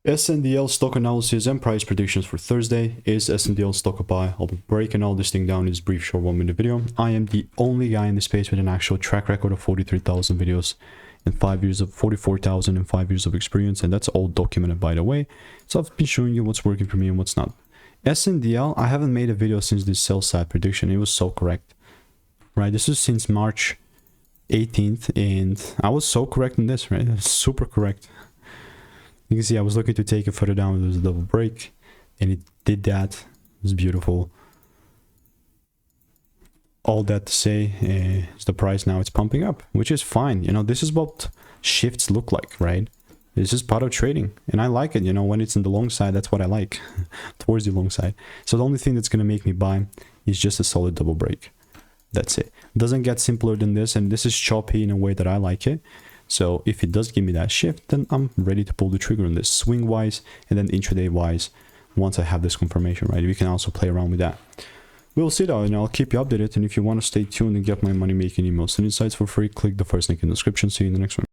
SNDL stock analysis and price predictions for Thursday. Is SNDL stock a buy? I'll be breaking all this thing down in this brief short 1-minute video. I am the only guy in the space with an actual track record of 43,000 videos and 5 years of 44,000 and 5 years of experience, and that's all documented, by the way. So I've been showing you what's working for me and what's not. SNDL, I haven't made a video since this sell side prediction. It was so correct, right? This is since March 18th, and I was so correct in this, right? Super correct. You can see I was looking to take it further down. It was a double break, and it did that. It was beautiful. All that to say is the price now it's pumping up, which is fine. You know, this is what shifts look like, right? This is part of trading, and I like it. You know, when it's in the long side, that's what I like, towards the long side. So the only thing that's going to make me buy is just a solid double break. That's it. Doesn't get simpler than this, and this is choppy in a way that I like it. So if it does give me that shift, then I'm ready to pull the trigger on this swing wise, and then intraday wise, once I have this confirmation, right? We can also play around with that. We'll see though, and I'll keep you updated. And if you want to stay tuned and get my money making emails and insights for free, click the first link in the description. See you in the next one.